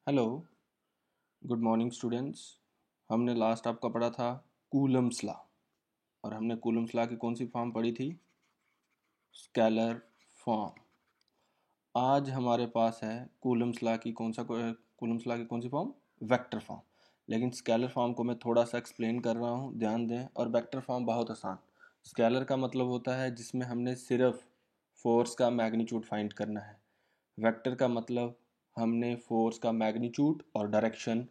Hello, good morning students. हमने last आपका पढ़ा था कूलम्स लॉ और हमने कूलम्स लॉ की कौन सी फॉर्म पढ़ी थी? Scalar form. आज हमारे पास है कूलम्स लॉ की कूलम्स लॉ की कौन सी फॉर्म? Vector form. लेकिन स्केलर फॉर्म को मैं थोड़ा सा एक्सप्लेन कर रहा हूँ, ध्यान दें। और वेक्टर फॉर्म बहुत आसान। स्केलर का मतलब होता है जिसमें हमने सिर्फ फोर्स का मैग्नीट्यूड फाइंड करना है। वेक्टर का मतलब हमने फोर्स का मैग्नीट्यूड और डायरेक्शन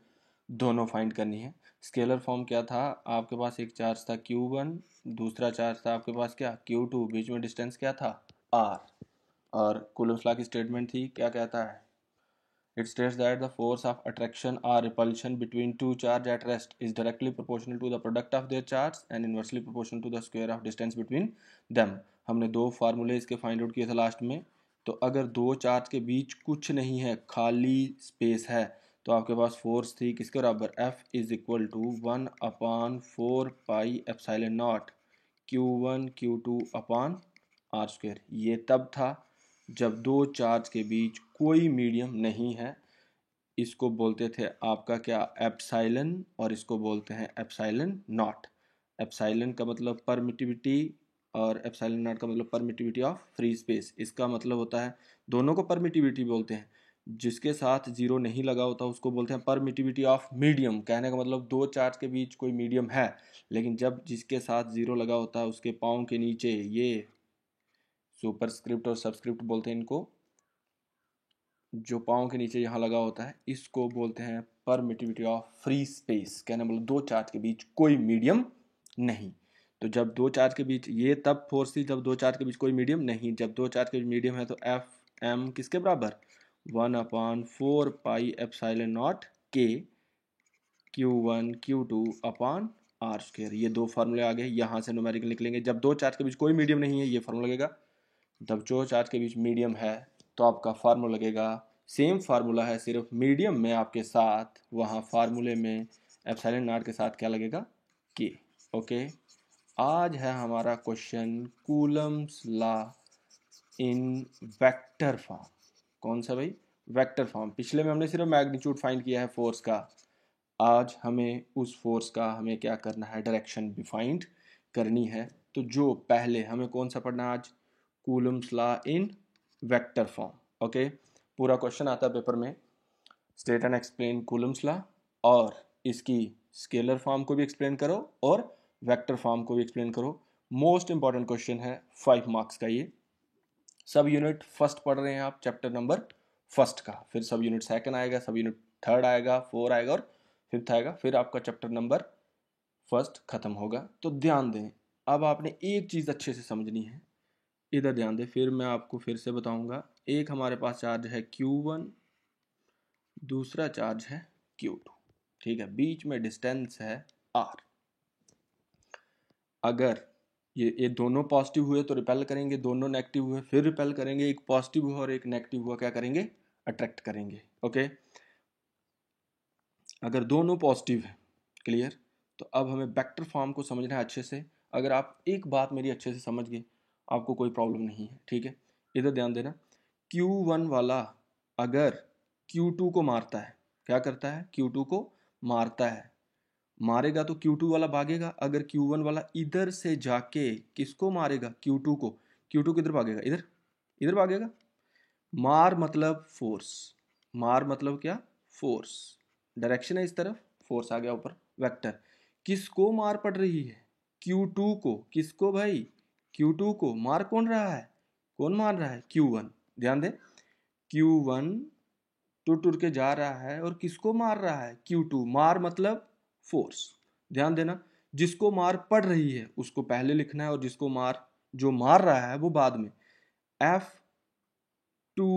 दोनों फाइंड करनी है। स्केलर फॉर्म क्या था? आपके पास एक चार्ज था Q1, दूसरा चार्ज था आपके पास क्या? Q2, बीच में डिस्टेंस क्या था? R। और कूलम्स लॉ की स्टेटमेंट थी, क्या कहता है? It states that the force of attraction or repulsion between two charge at rest is directly proportional to the product of their charge and inversely proportional to the square of distance between them। हमने दो फार्मूले इसके find out किए थे last में। तो अगर दो चार्ज के बीच कुछ नहीं है, खाली स्पेस है, तो आपके पास फोर्स थी किसके बराबर? F is equal to 1/4 pi epsilon naught Q1 Q2 upon R square. ये तब था जब दो चार्ज के बीच कोई मीडियम नहीं है। इसको बोलते थे आपका क्या? एप्साइलन। और इसको बोलते हैं एप्साइलन नॉट। एप्साइलन का मतलब परमिटिविटी और एप्साइलन नॉट का मतलब परमिटिविटी ऑफ फ्री स्पेस। इसका मतलब होता है, दोनों को परमिटिविटी बोलते हैं। जिसके साथ जीरो नहीं लगा होता उसको बोलते हैं परमिटिविटी ऑफ मीडियम। कहने का मतलब दो चार्ज के बीच कोई मीडियम है, लेकिन जब जिसके साथ जीरो लगा होता है उसके पाँव के नीचे, ये सुपरस्क्रिप्ट और सबस्क्रिप्ट बोलते हैं इनको, जो पाँव के नीचे यहाँ लगा होता है इसको बोलते हैं परमिटिविटी ऑफ फ्री स्पेस। कहने मतलब दो चार्ज के बीच कोई मीडियम नहीं। तो जब दो चार्ज के बीच, ये तब फोर्स थी जब दो चार्ज के बीच कोई मीडियम नहीं। जब दो चार्ज के बीच मीडियम है तो एफ एम किसके बराबर? 1/4 पाई एप्सिलॉन नॉट के Q1 Q2 upon R square. ये दो फार्मूले आ गए, यहाँ से न्यूमेरिकल निकलेंगे। जब दो चार्ज के बीच कोई मीडियम नहीं है ये फार्मूला लगेगा। जब दो चार्ज के बीच मीडियम है तो आपका फार्मूला लगेगा, सेम फार्मूला है, सिर्फ मीडियम में आपके साथ वहाँ फार्मूले में एप्सिलॉन नॉट के साथ क्या लगेगा? के। ओके, आज है हमारा question Coulomb's law in vector form. कौन सा भाई? Vector form. पिछले में हमने सिर्फ मैग्नीट्यूड फाइंड किया है फोर्स का। आज हमें उस फोर्स का हमें क्या करना है? डायरेक्शन भी फाइंड करनी है। तो जो पहले हमें कौन सा पढ़ना है आज? Coulomb's law in vector form. Okay, पूरा क्वेश्चन आता है पेपर में, state and explain Coulomb's law, और इसकी स्केलर फॉर्म को भी एक्सप्लेन करो और वेक्टर फॉर्म को भी एक्सप्लेन करो। मोस्ट इंपॉर्टेंट क्वेश्चन है, 5 मार्क्स का ये। सब यूनिट फर्स्ट पढ़ रहे हैं आप, चैप्टर नंबर फर्स्ट का, फिर सब यूनिट सेकंड आएगा, सब यूनिट थर्ड आएगा, 4 आएगा और फिफ्थ आएगा, फिर आपका चैप्टर नंबर फर्स्ट खत्म होगा। तो ध्यान दें, अब आपने एक चीज़ अच्छे से समझनी है, इधर ध्यान दें, फिर मैं आपको फिर से बताऊंगा। एक हमारे पास चार्ज है Q1, दूसरा चार्ज है Q2, ठीक है, बीच में डिस्टेंस है R। अगर ये दोनों पॉजिटिव हुए तो रिपेल करेंगे, दोनों नेगेटिव हुए फिर रिपेल करेंगे, एक पॉजिटिव हुआ और एक नेगेटिव हुआ क्या करेंगे? अट्रैक्ट करेंगे। ओके, अगर दोनों पॉजिटिव है, क्लियर, तो अब हमें वेक्टर फॉर्म को समझना है अच्छे से। अगर आप एक बात मेरी अच्छे से समझ गए आपको कोई प्रॉब्लम नहीं है, ठीक है। इधर ध्यान देना, Q1 वाला अगर Q2 को मारता है, क्या करता है? Q2 को मारता है, मारेगा तो Q2 वाला भागेगा। अगर Q1 वाला इधर से जाके किसको मारेगा? Q2 को। Q2 किधर भागेगा? इधर, इधर भागेगा। मार मतलब फोर्स, मार मतलब क्या? फोर्स। डायरेक्शन है इस तरफ, फोर्स आ गया ऊपर, वेक्टर। किसको मार पड़ रही है? Q2 को। किसको भाई? Q2 को। मार कौन रहा है? कौन मार रहा है? Q1। ध्यान दे, Q1 टुर टुर के जा रहा है और किसको मार रहा है? Q2। मार मतलब फोर्स। ध्यान देना, जिसको मार पड़ रही है उसको पहले लिखना है और जिसको मार, जो मार रहा है वो बाद में। F to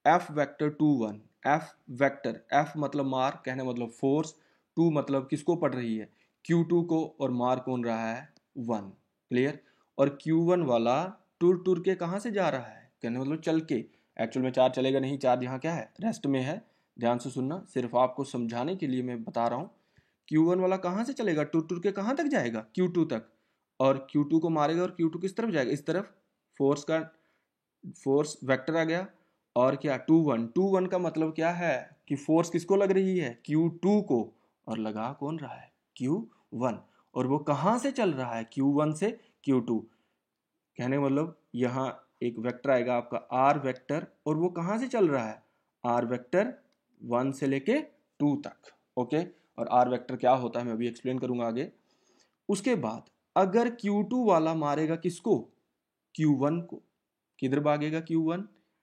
F vector 2 1, F vector, F मतलब मार, कहने मतलब फोर्स, 2 मतलब किसको पड़ रही है? Q2 को, और मार कौन रहा है? 1। क्लियर। और Q1 वाला टुर टुर के कहाँ से जा रहा है? कहने मतलब चल के। एक्चुअल में चार्ज चलेगा नहीं, चार्ज यहाँ क्या है? रेस्ट में है। ध्यान से सुनना, सिर्फ आपको समझाने के लिए मैं बता रहा हूँ। Q1 वाला कहाँ से चलेगा? टुर टुर के कहाँ तक जाएगा? Q2 तक। और Q2 को मारेगा और Q2 किस तरफ जाएगा? इस तरफ। फोर्स का, फोर्स वेक्टर आ गया। और क्या? 2 1, 2 1 का मतलब क्या है? कि फोर्स किसको लग रही है, Q2 को, और लगा कौन रहा है, Q1, और वो कहाँ से चल रहा है, Q1 से Q2। कहने का मतलब यहाँ एक वेक्टर आएगा आपका R वेक्टर, और वो कहाँ से चल रहा है, R वेक्टर 1 से लेके 2 तक। ओके, और R वेक्टर क्या होता है मैं अभी एक्सप्लेन करूंगा आगे। उसके बाद अगर Q2 वाला मारेगा किसको, Q1 को, किधर भागेगा Q1,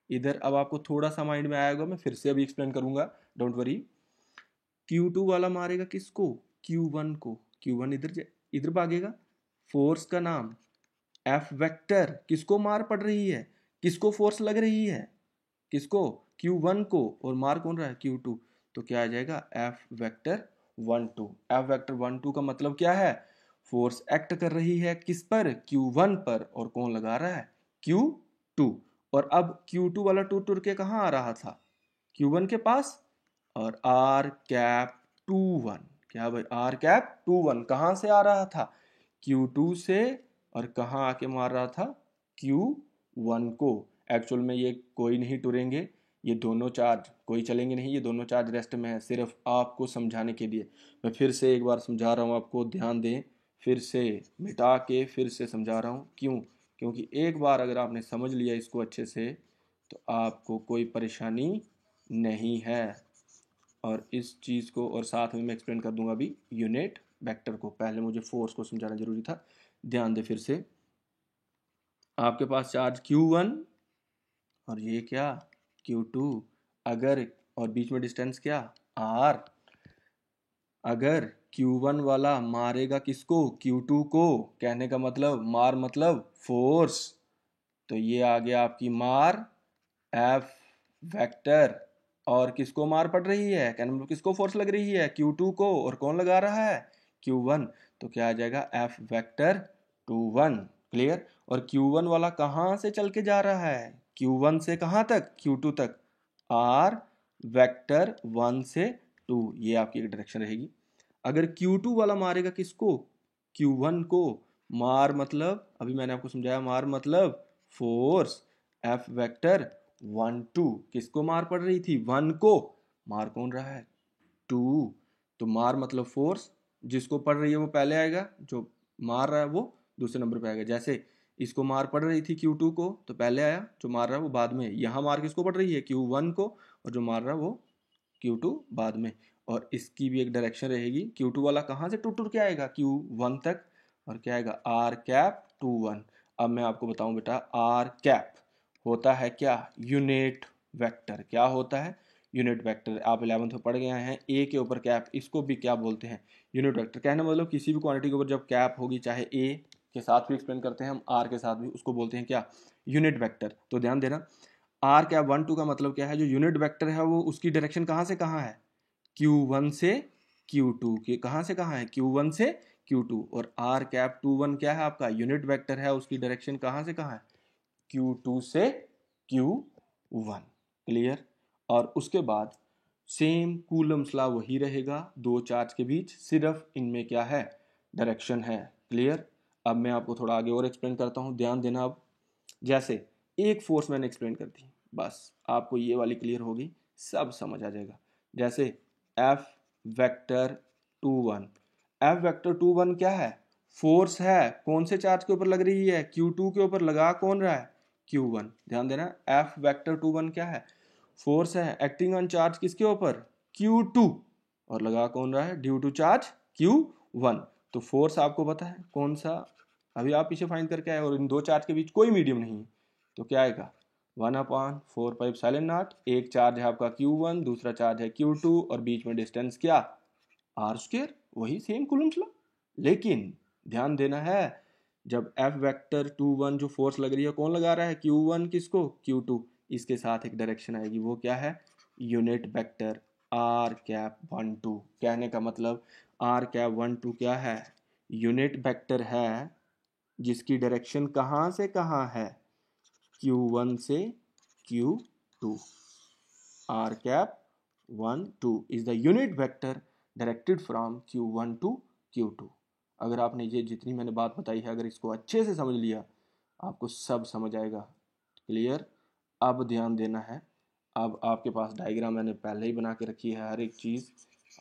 इधर। अब आपको थोड़ा सा माइंड में आएगा, मैं फिर से अभी एक्सप्लेन करूंगा, डोंट वरी। Q2 वाला मारेगा किसको, Q1 को, Q1 इधर इधर भागेगा। फोर्स का नाम F वेक्टर, किसको मार पड़ रही है, किसको फोर्स लग रही है, किसको, Q1 को, और मार कौन रहा है, Q2। तो क्या आ जाएगा, F वेक्टर 1 2। F वेक्टर 1 2 का मतलब क्या है, फोर्स एक्ट कर रही है किस पर, Q1 पर, और कौन लगा रहा है, Q2। और अब Q2 वाला टू टूर के कहाँ आ रहा था, Q1 के पास, और R कैप 2 1, क्या भाई, R कैप 2 1 कहाँ से आ रहा था, Q2 से, और कहाँ आके मार रहा था, Q1 को। एक्चुअल में ये कोई नहीं टुरेंगे, ये दोनों चार्ज कोई चलेंगे नहीं, ये दोनों चार्ज रेस्ट में है, सिर्फ आपको समझाने के लिए। मैं फिर से एक बार समझा रहा हूँ आपको, ध्यान दें, फिर से मिटा के फिर से समझा रहा हूँ। क्यों, क्योंकि एक बार अगर आपने समझ लिया इसको अच्छे से, तो आपको कोई परेशानी नहीं है। और इस चीज़ को और साथ में मैं एक्सप्लेन कर दूंगा अभी यूनिट वेक्टर को। पहले मुझे फोर्स को समझाना जरूरी था, ध्यान दे। फिर से आपके पास चार्ज Q1 और ये क्या, Q2, अगर, और बीच में डिस्टेंस क्या, R। अगर Q1 वाला मारेगा किसको, Q2 को, कहने का मतलब मार मतलब फोर्स, तो ये आ गया आपकी मार F वेक्टर। और किसको मार पड़ रही है, कहने मतलब किसको फोर्स लग रही है, Q2 को, और कौन लगा रहा है, Q1। तो क्या आ जाएगा, F वेक्टर 2 1। क्लियर। और Q1 वाला कहाँ से चल के जा रहा है, Q1 से कहाँ तक, Q2 तक, R वेक्टर 1 से 2, ये आपकी एक डायरेक्शन रहेगी। अगर Q2 वाला मारेगा किसको, Q1 को, मार मतलब अभी मैंने आपको समझाया, मार मतलब फोर्स, F वेक्टर 1 2, किसको मार पड़ रही थी, 1 को, मार कौन रहा है, 2। तो मार मतलब फोर्स, जिसको पड़ रही है वो पहले आएगा, जो मार रहा है वो दूसरे नंबर पे आएगा। जैसे इसको मार पड़ रही थी Q2 को, तो पहले आया, जो मार रहा है वो बाद में। यहाँ मार किसको पड़ रही है, Q1 को, और जो मार रहा है वो Q2 बाद में। और इसकी भी एक डायरेक्शन रहेगी, Q2 वाला कहाँ से टूट के आएगा, Q1 तक, और क्या आएगा, R कैप 2 1। अब मैं आपको बताऊं बेटा, R कैप होता है क्या, यूनिट वेक्टर। क्या होता है, यूनिट वेक्टर। आप 11th में पढ़ गए हैं, ए के ऊपर कैप, इसको भी क्या बोलते हैं, यूनिट वेक्टर। कहने मतलब किसी भी क्वांटिटी के ऊपर जब कैप होगी, चाहे ए के साथ भी एक्सप्लेन करते हैं हम, आर के साथ भी, उसको बोलते हैं क्या, यूनिट वेक्टर। तो ध्यान देना, आर क्या 1 2 का मतलब क्या है, जो यूनिट वेक्टर है वो उसकी डायरेक्शन कहाँ से कहाँ है, Q1 से Q2 के, कहाँ से कहाँ है, Q1 से Q2। और आर कैप 2 1 क्या है आपका, यूनिट वेक्टर है, उसकी डायरेक्शन कहाँ से कहाँ है, Q2 से Q1। क्लियर। और उसके बाद सेम कूलम्स लॉ वही रहेगा, दो चार्ज के बीच, सिर्फ इनमें क्या है, डायरेक्शन है। क्लियर। अब मैं आपको थोड़ा आगे और एक्सप्लेन करता हूँ, ध्यान देना। अब जैसे एक फोर्स मैंने एक्सप्लेन कर दी, बस आपको ये वाली क्लियर होगी, सब समझ आ जाएगा। जैसे F वेक्टर 2 1, F वेक्टर 2 1 क्या है, फोर्स है, कौन से चार्ज के ऊपर लग रही है, Q2 के ऊपर, लगा कौन रहा है, Q1। ध्यान देना, F वेक्टर 2 1 क्या है, फोर्स है, एक्टिंग ऑन चार्ज किसके ऊपर, Q2, और लगा कौन रहा है, ड्यू टू चार्ज Q1। तो फोर्स आपको पता है कौन सा, अभी आप पीछे फाइंड करके आए, और इन दो चार्ज के बीच कोई मीडियम नहीं है, तो क्या आएगा, 1/4πε0। एक चार्ज है आपका Q1, दूसरा चार्ज है Q2, और बीच में डिस्टेंस क्या, R², वही सेम कूलम्स लॉ। लेकिन ध्यान देना है, जब F वेक्टर 2 1 जो फोर्स लग रही है, कौन लगा रहा है, Q1 किसको, Q2, इसके साथ एक डायरेक्शन आएगी, वो क्या है, यूनिट वेक्टर R कैप 1 2। कहने का मतलब R कैप 1 2 क्या है, यूनिट वेक्टर है, जिसकी डायरेक्शन कहाँ से कहाँ है, Q1 से Q2। R cap 1 2 is the unit vector directed from Q1 to Q2। अगर आपने ये जितनी मैंने बात बताई है, अगर इसको अच्छे से समझ लिया, आपको सब समझ आएगा। क्लियर। अब ध्यान देना है, अब आपके पास डायग्राम मैंने पहले ही बना के रखी है, हर एक चीज़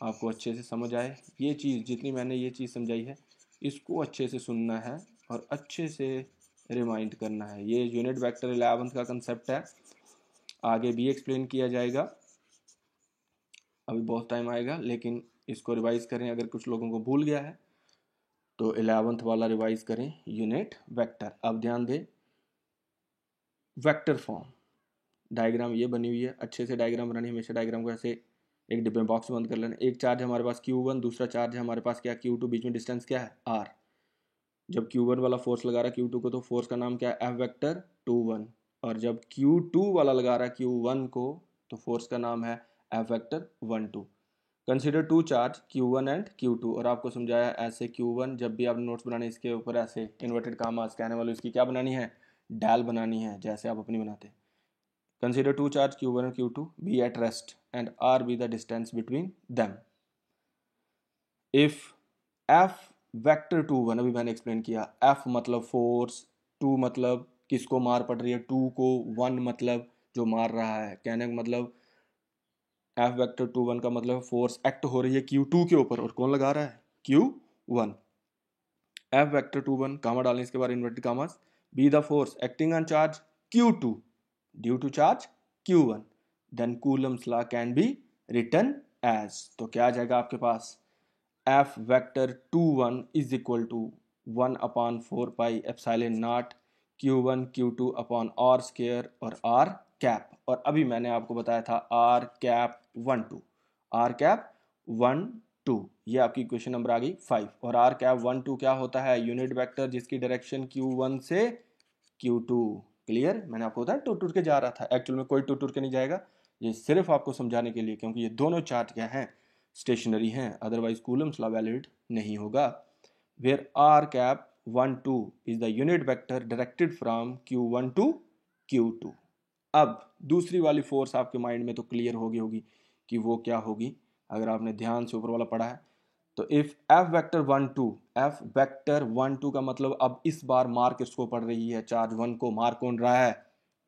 आपको अच्छे से समझ आए। ये चीज़ जितनी मैंने ये चीज़ समझाई है इसको अच्छे से सुनना है और अच्छे से रिमाइंड करना है। ये यूनिट वेक्टर 11th का कंसेप्ट है, आगे भी एक्सप्लेन किया जाएगा, अभी बहुत टाइम आएगा, लेकिन इसको रिवाइज करें। अगर कुछ लोगों को भूल गया है तो 11th वाला रिवाइज करें, यूनिट वेक्टर। अब ध्यान दें, वेक्टर फॉर्म डायग्राम ये बनी हुई है, अच्छे से डायग्राम बनानी। हमेशा डायग्राम को ऐसे एक डिब्बे में बॉक्स बंद कर लेना। एक चार्ज हमारे पास Q1, दूसरा चार्ज है हमारे पास क्या Q2, बीच में डिस्टेंस क्या है R। जब Q1 वाला फोर्स लगा रहा है Q2 को तो फोर्स का नाम क्या है F वेक्टर 21, और जब Q2 वाला लगा रहा है Q1 को तो फोर्स का नाम है F vector 12। Consider two charge Q1 and Q2, और आपको समझाया ऐसे Q1, जब भी आप नोट्स बनाने इसके ऊपर ऐसे इन्वर्टेड कामास कहने वाले इसकी क्या बनानी है, डैल बनानी है, जैसे आप अपनी बनाते हैं। Consider two charge Q1 and Q2 be at rest and R be the distance between them. If F vector 21, अभी मैंने एक्सप्लेन किया, F मतलब फोर्स, 2 मतलब किसको मार पड़ रही है 2 को, 1 मतलब जो मार रहा है। कहने का मतलब F वेक्टर 21 का मतलब फोर्स एक्ट हो रही है Q2 के ऊपर, और कौन लगा रहा है Q1। F वेक्टर 21 कामा डालें इसके बाद इन्वर्टेड कामास, B the force acting on charge Q2 due to charge Q1, then Coulomb's law can be written as, तो क्या आ जाएगा आपके पास F vector 21 is equal to 1 upon 4 pi epsilon naught Q1 Q2 upon R square और R cap. और अभी मैंने आपको बताया था R कैप 1 2, R कैप 1 2, ये आपकी क्वेश्चन नंबर आ गई 5। और R कैप 1 2 क्या होता है, यूनिट वेक्टर जिसकी डायरेक्शन Q1 से Q2। क्लियर, मैंने आपको बताया टूट टूट के जा रहा था, एक्चुअल में कोई टूट टूट के नहीं जाएगा, ये सिर्फ आपको समझाने के लिए, क्योंकि ये दोनों चार्ज क्या हैं, स्टेशनरी हैं, अदरवाइज कूलम्स लॉ वैलिड नहीं होगा। Where R cap 1 2 is the unit vector directed from Q1 to Q2। अब दूसरी वाली फोर्स आपके माइंड में तो क्लियर होगी कि वो क्या होगी, अगर आपने ध्यान से ऊपर वाला पढ़ा है तो। If F vector 1 2, F vector 1 2 का मतलब अब इस बार मार किसको पड़ रही है, चार्ज 1 को। मार कौन रहा है,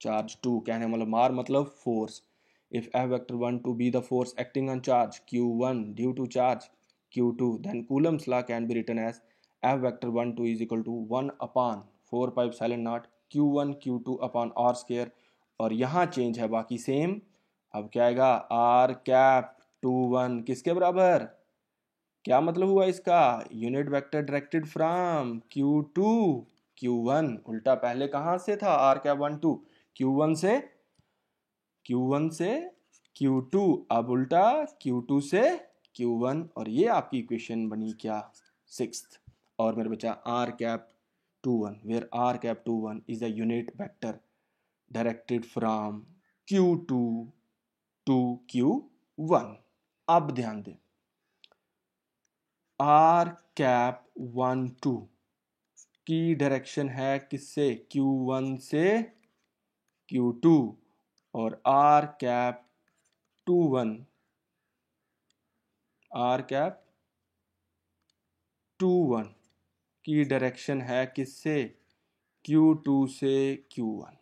चार्ज 2, कहने मतलब मार मतलब force. If F vector 1 2 be the force acting on charge Q1 due to charge Q2, then Coulomb's law can be written as F vector 1 2 is equal to 1 upon 4 pi epsilon naught Q1 Q2 upon R square, और यहाँ change है बाकी same. अब क्या आएगा, R cap 21 किसके बराबर, क्या मतलब हुआ इसका, unit vector directed from Q2 Q1, उल्टा पहले कहां से था R कैप 1 2, Q1 से Q2, अब उल्टा Q2 से Q1, और ये आपकी इक्वेशन बनी क्या 6th। और मेरे बच्चा R cap 21, where R cap 21 is a unit vector directed from Q2 to Q1। अब ध्यान दें, R कैप 1 2 की डायरेक्शन है किससे, Q1 से Q2, और R कैप 21 की डायरेक्शन है किससे, Q2 से Q1।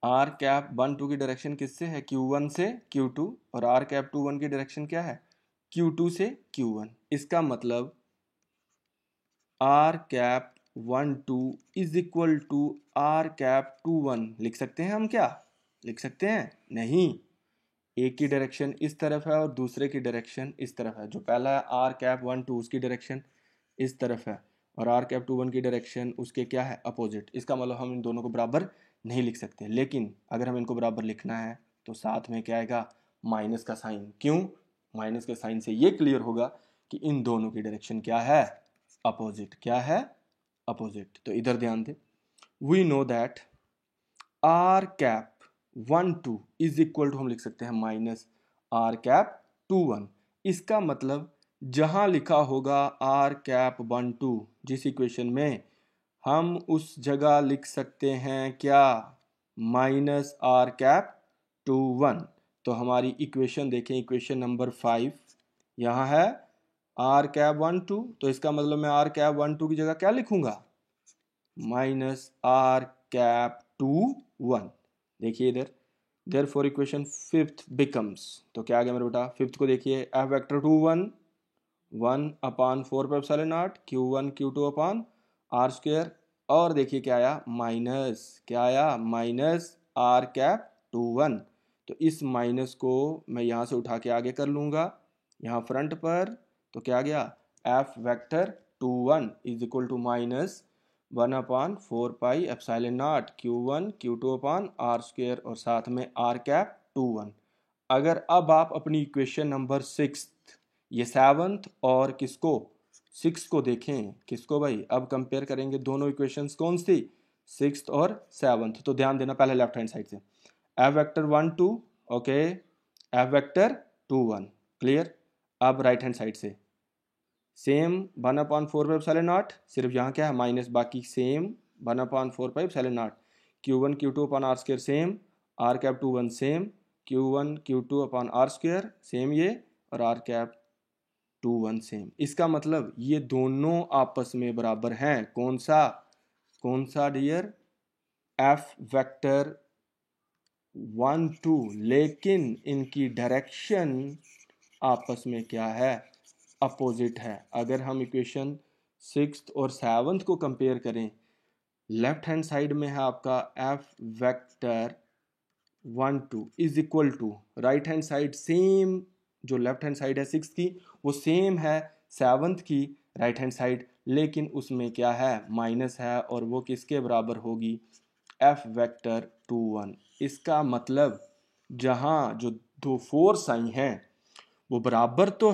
R कैप 1 2 की डायरेक्शन किससे है, Q1 से Q2, और R कैप 21 की डायरेक्शन क्या है, Q2 से Q1। इसका मतलब R cap 1 2 is equal to R cap 21 लिख सकते हैं हम, क्या लिख सकते हैं, नहीं। एक की डायरेक्शन इस तरफ है और दूसरे की डायरेक्शन इस तरफ है। जो पहला है R कैप 1 2 उसकी डायरेक्शन इस तरफ है, और R कैप 21 की डायरेक्शन उसके क्या है, अपोजिट। इसका मतलब हम इन दोनों को बराबर नहीं लिख सकते, लेकिन अगर हम इनको बराबर लिखना है तो साथ में क्या आएगा, माइनस का साइन। क्यों, माइनस के साइन से ये क्लियर होगा कि इन दोनों की डायरेक्शन क्या है, अपोजिट। क्या है, अपोजिट। तो इधर ध्यान दें, we know that R cap 1 2 is equal to, हम लिख सकते हैं माइनस R कैप 2 1। इसका मतलब जहां लिखा होगा R कैप 1 2 जिस इक्वेशन में, हम उस जगह लिख सकते हैं क्या, माइनस R कैप 2 1। तो हमारी इक्वेशन देखें, इक्वेशन नंबर 5 यहाँ है R कैप 1 2, तो इसका मतलब मैं R कैप 1 2 की जगह क्या लिखूंगा, माइनस R कैप 2 1। देखिए इधर देयरफॉर इक्वेशन फिफ्थ बिकम्स, तो क्या आ गया मेरे बेटा, फिफ्थ को देखिए, F vector 2 1 1 upon 4 pi epsilon naught Q1 Q2 upon R square, और देखिए क्या आया माइनस, क्या आया माइनस आर कैप 2 1। तो इस माइनस को मैं यहाँ से उठा के आगे कर लूँगा यहाँ फ्रंट पर, तो क्या आ गया F vector 2 1 is equal to minus 1 upon 4 pi epsilon naught Q1 Q2 upon R square और साथ में आर कैप 2 1। अगर अब आप अपनी इक्वेशन नंबर 6 ये 7th और किसको 6 को देखें, किसको भाई, अब कंपेयर करेंगे दोनों इक्वेशंस कौन सी 6th और 7th। तो ध्यान देना पहले लेफ्ट हैंड साइड से F vector 1 2, okay, F vector 2 1, clear. अब राइट हैंड साइड से same 1 upon 4 pi epsilon naught, सिर्फ यहाँ क्या है माइनस, बाकी same 1 upon 4 pi epsilon naught Q1 Q2 upon R square same, R cap 2 1 same, Q1 Q2 upon R square same ये, और are cap 2 1 same. इसका मतलब ये दोनों आपस में बराबर हैं, कौन सा डियर, एफ वेक्टर 1 2, लेकिन इनकी डायरेक्शन आपस में क्या है, अपोजिट है। अगर हम इक्वेशन 6th और 7th को कंपेयर करें, लेफ्ट हैंड साइड में है आपका F vector 1 2 is equal to, right hand side same, जो लेफ्ट हैंड साइड है 6th की वो सेम है 7th की राइट हैंड साइड, लेकिन उसमें क्या है माइनस है, और वो किसके बराबर होगी, एफ वेक्टर 2 1। इसका मतलब जहाँ जो दो फोर्स आई हैं वो बराबर तो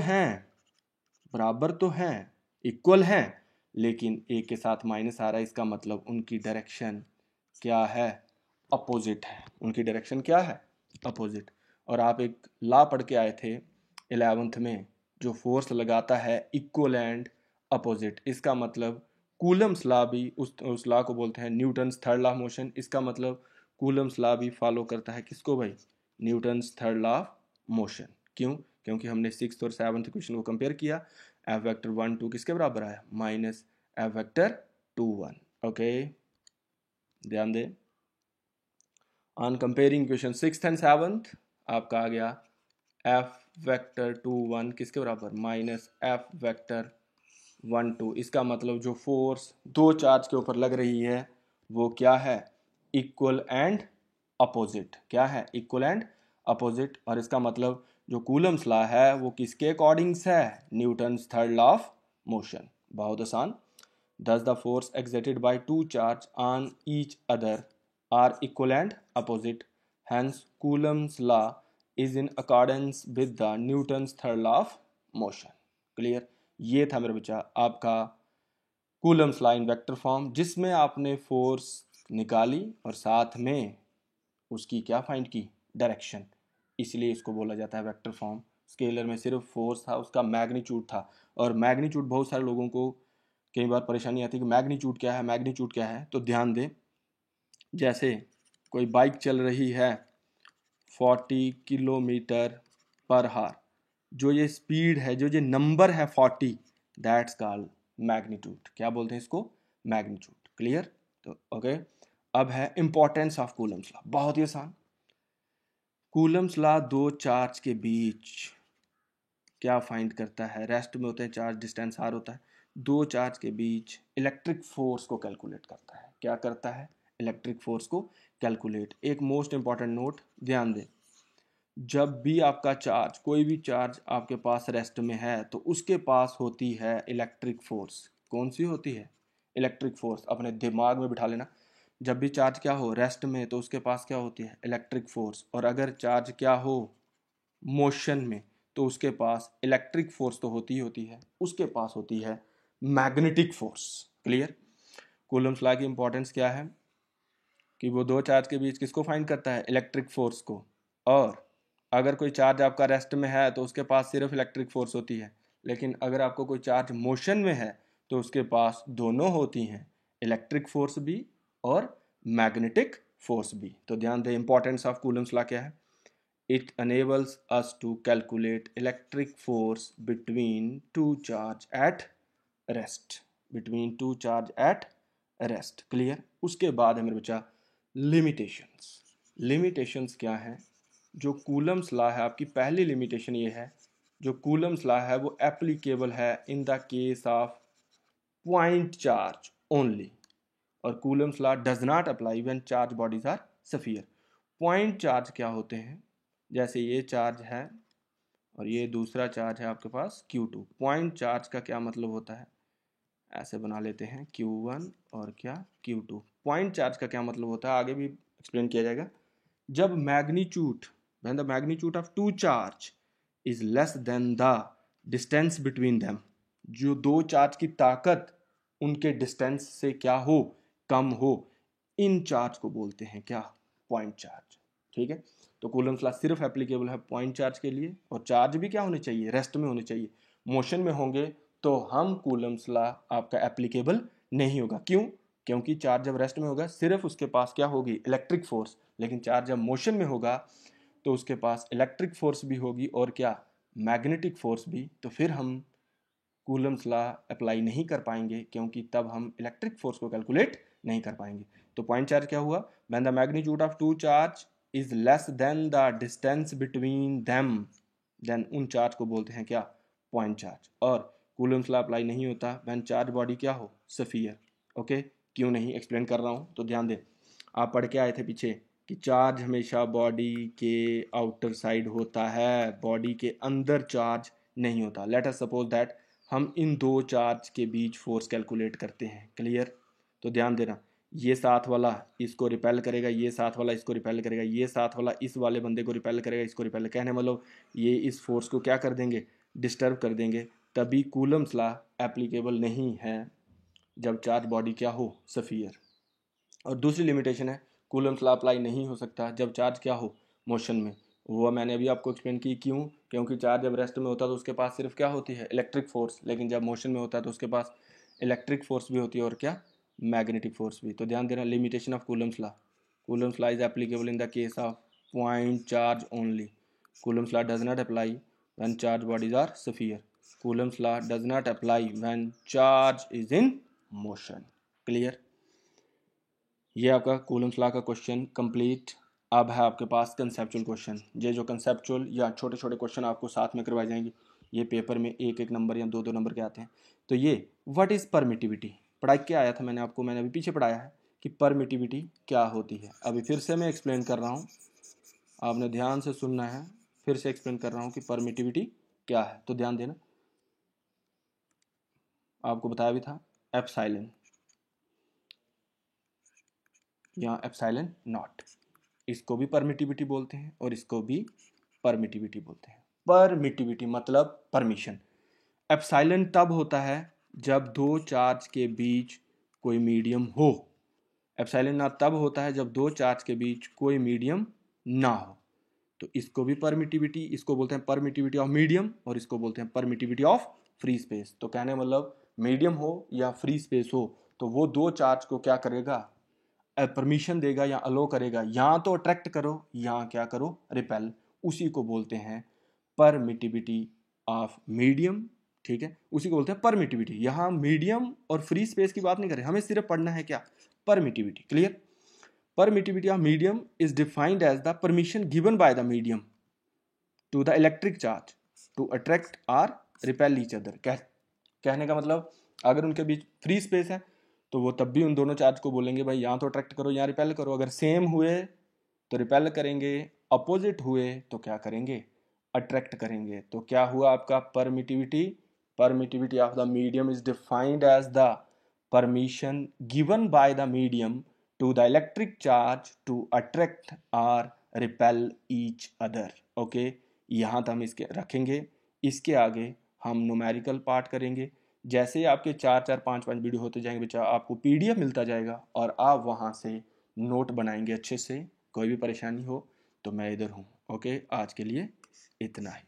हैं, इक्वल हैं, लेकिन एक के साथ माइनस आ रहा है, इसका मतलब उनकी डायरेक्शन क्या है, अपोजिट है। उनकी डायरेक्शन क्या है, अपोजिट। और आप एक लॉ पढ़ के आए थे 11th में, जो फोर्स लगाता है इक्वल एंड अपोजिट, इसका मतलब कूलम्स लॉ भी, उस लॉ को बोलते हैं Newton's third law of motion. इसका मतलब कूलम्स लॉ भी फॉलो करता है किसको भाई, Newton's third law of motion. क्यों, क्योंकि हमने 6th और 7th इक्वेशन को कंपेयर किया, एफ वेक्टर 1 2 किसके बराबर आया, माइनस एफ वेक्टर 2 1, ओके, ध्यान दें। On comparing equation 6th and 7th आपका आ गया एफ वेक्टर 2 1 किसके बराबर, माइनस एफ वेक्टर 1 2। इसका मतलब जो फोर्स दो चार्ज के ऊपर लग रही है वो क्या है, इक्वल एंड अपोजिट, क्या है, इक्वल एंड अपोजिट। और इसका मतलब जो कूलम्स लॉ है वो किसके अकॉर्डिंग्स है, Newton's third law of motion. बहुत आसान। Thus the force exerted by two charges on each other are equal and opposite. Hence Coulomb's law is in accordance with the Newton's third law of motion. Clear? ये था मेरे बच्चा आपका Coulomb's law in vector form, जिसमें आपने force निकाली और साथ में उसकी क्या फाइंड की, डायरेक्शन। इसलिए इसको बोला जाता है वेक्टर फॉर्म। स्केलर में सिर्फ फोर्स था, उसका मैग्नीट्यूड था, और मैग्नीट्यूड बहुत सारे लोगों को कई बार परेशानी आती है कि मैग्नीट्यूड क्या है, मैग्नीट्यूड क्या है। तो ध्यान दें, जैसे कोई बाइक चल रही है 40 किलोमीटर पर हार, जो ये स्पीड है, जो ये नंबर है 40, दैट्स कॉल्ड मैग्नीट्यूड। क्या बोलते हैं इसको, मैग्नीट्यूड। क्लियर? तो ओके, अब है इंपॉर्टेंस ऑफ कूलम्स लॉ। बहुत ही आसान। कूलम्स लॉ दो चार्ज के बीच क्या फाइंड करता है, रेस्ट में होते हैं चार्ज, डिस्टेंस आर होता है, दो चार्ज के बीच इलेक्ट्रिक फोर्स को कैलकुलेट करता है। क्या करता है, इलेक्ट्रिक फोर्स को कैलकुलेट। एक मोस्ट इंपॉर्टेंट नोट ध्यान दें, जब भी आपका चार्ज, कोई भी चार्ज आपके पास रेस्ट में है तो उसके पास होती है इलेक्ट्रिक फोर्स। कौन सी होती है, इलेक्ट्रिक फोर्स। अपने दिमाग में बिठा लेना, जब भी चार्ज क्या हो, रेस्ट में, तो उसके पास क्या होती है, इलेक्ट्रिक फोर्स। और अगर चार्ज क्या हो, मोशन में, तो उसके पास इलेक्ट्रिक फोर्स तो होती ही होती है, उसके पास होती है magnetic force. Clear? Coulomb's law की इंपॉर्टेंस क्या है कि वो दो चार्ज के बीच किसको फाइंड करता है, इलेक्ट्रिक फोर्स को। और अगर कोई चार्ज आपका रेस्ट में है तो उसके पास सिर्फ इलेक्ट्रिक फोर्स होती है, लेकिन अगर आपको कोई चार्ज मोशन में है तो उसके पास दोनों होती हैं, इलेक्ट्रिक फोर्स भी और मैग्नेटिक फोर्स भी। तो ध्यान दें, इंपॉर्टेंस ऑफ कूलम्स लॉ क्या है। It enables us to calculate electric force between two charge at rest. Between two charge at rest. Clear? उसके बाद है मेरे बच्चा limitations. लिमिटेशंस क्या है, जो कूलम्स लॉ है, आपकी पहली लिमिटेशन ये है, जो कूलम्स लॉ है वो एप्लीकेबल है in the case of point charge only, और Coulomb's law does not apply when charge bodies are sphere. Point charge क्या होते हैं, जैसे ये चार्ज है और ये दूसरा चार्ज है आपके पास Q2। पॉइंट चार्ज का क्या मतलब होता है, ऐसे बना लेते हैं Q1 और क्या Q2। पॉइंट चार्ज का क्या मतलब होता है आगे भी एक्सप्लेन किया जाएगा। जब magnitude when the magnitude of two charge is less than the distance between them, जो दो चार्ज की ताकत उनके डिस्टेंस से क्या हो, कम हो, इन चार्ज को बोलते हैं क्या, पॉइंट चार्ज। ठीक है, तो कूलम्स लॉ सिर्फ एप्लीकेबल है पॉइंट चार्ज के लिए, और चार्ज भी क्या होने चाहिए, रेस्ट में होने चाहिए। मोशन में होंगे तो हम कूलम्स लॉ आपका एप्लीकेबल नहीं होगा। क्यों, क्योंकि चार्ज जब रेस्ट में होगा सिर्फ उसके पास क्या होगी, इलेक्ट्रिक फोर्स, लेकिन चार्ज जब मोशन में होगा तो उसके पास इलेक्ट्रिक फोर्स भी होगी और क्या, मैग्नेटिक फोर्स भी। तो फिर हम कूलम्स लॉ अप्लाई नहीं कर पाएंगे, क्योंकि तब हम इलेक्ट्रिक फोर्स को कैलकुलेट नहीं कर पाएंगे। तो पॉइंट चार्ज क्या हुआ, when the magnitude of two charge is less than the distance between them, then उन चार्ज को बोलते हैं क्या, पॉइंट चार्ज। और कूलम्स लॉ अप्लाई नहीं होता व्हेन चार्ज बॉडी क्या हो, स्फीयर। ओके, क्यों नहीं एक्सप्लेन कर रहा हूँ, तो ध्यान दें। आप पढ़ के आए थे पीछे कि चार्ज हमेशा बॉडी के आउटर साइड होता है, बॉडी के अंदर चार्ज नहीं होता। लेट अस सपोज दैट हम इन दो चार्ज के बीच फोर्स कैलकुलेट करते हैं। क्लियर, तो ध्यान देना, ये साथ वाला इसको रिपेल करेगा, ये साथ वाला इसको रिपेल करेगा, ये साथ वाला इस वाले बंदे को रिपेल करेगा, इसको रिपेल, कहने मतलब ये इस फोर्स को क्या कर देंगे, डिस्टर्ब कर देंगे। तभी कूलम्स लॉ एप्लीकेबल नहीं है जब चार्ज बॉडी क्या हो, स्फीयर। और दूसरी लिमिटेशन है, कूलम्स लॉ अप्लाई नहीं हो सकता जब चार्ज क्या हो, मोशन में। वो मैंने अभी आपको एक्सप्लेन की, क्यों, क्योंकि चार्ज जब रेस्ट में होता है तो उसके पास सिर्फ क्या होती है, इलेक्ट्रिक फोर्स, लेकिन जब मोशन में होता है तो उसके पास इलेक्ट्रिक फोर्स भी होती है और क्या, मैग्नेटिक फोर्स भी। तो ध्यान देना, limitation of Coulomb's law, Coulomb's law is applicable in the case of point charge only. Coulomb's law does not apply when charge bodies are sphere. Coulomb's law does not apply when charge is in motion. Clear, ये आपका Coulomb's law का question complete. अब है आपके पास conceptual question. ये जो conceptual या छोटे छोटे क्वेश्चन आपको साथ में करवाए जाएंगे, ये पेपर में एक एक नंबर या दो दो नंबर के आते हैं। तो ये व्हाट इज़ परमिटिविटी, पढ़ाई क्या आया था मैंने आपको, मैंने अभी पीछे पढ़ाया है कि परमिटिविटी क्या होती है। अभी फिर से मैं एक्सप्लेन कर रहा हूँ, आपने ध्यान से सुनना है, फिर से एक्सप्लेन कर रहा हूँ कि परमिटिविटी क्या है। तो ध्यान देना, आपको बताया भी था एप्सिलॉन या एप्सिलॉन नॉट, इसको भी परमिटिविटी बोलते हैं और इसको भी परमिटिविटी बोलते हैं। परमिटिविटी मतलब परमिशन। एप्सिलॉन तब होता है जब दो चार्ज के बीच कोई मीडियम हो, एप्सिलॉन नॉट तब होता है जब दो चार्ज के बीच कोई मीडियम ना हो। तो इसको भी परमिटिविटी, इसको बोलते हैं परमिटिविटी ऑफ मीडियम और इसको बोलते हैं परमिटिविटी ऑफ फ्री स्पेस। तो कहने मतलब मीडियम हो या फ्री स्पेस हो तो वो दो चार्ज को क्या करेगा, परमिशन देगा या अलो करेगा, या तो अट्रैक्ट करो या क्या करो, रिपेल। उसी को बोलते हैं परमिटिविटी ऑफ मीडियम। ठीक है, उसी को बोलते हैं परमिटिविटी। यहाँ मीडियम और फ्री स्पेस की बात नहीं करें, हमें सिर्फ पढ़ना है क्या, permittivity. Clear, permittivity of medium is defined as the permission given by the medium to the electric charge to attract और रिपेल ईच अदर। कहने का मतलब अगर उनके बीच फ्री स्पेस है तो वो तब भी उन दोनों चार्ज को बोलेंगे भाई यहाँ तो अट्रैक्ट करो या रिपेल करो। अगर सेम हुए तो रिपेल करेंगे, अपोजिट हुए तो क्या करेंगे, अट्रैक्ट करेंगे। तो क्या हुआ आपका permittivity, permittivity of the medium is defined as the permission given by the medium to the electric charge to attract और रिपेल ईच अदर। ओके, यहाँ तक हम इसके रखेंगे, इसके आगे हम न्यूमेरिकल पार्ट करेंगे। जैसे ही आपके 4 5 वीडियो होते जाएंगे बच्चा, आपको PDF मिलता जाएगा और आप वहाँ से नोट बनाएंगे अच्छे से। कोई भी परेशानी हो तो मैं इधर हूँ। ओके, आज के लिए इतना ही।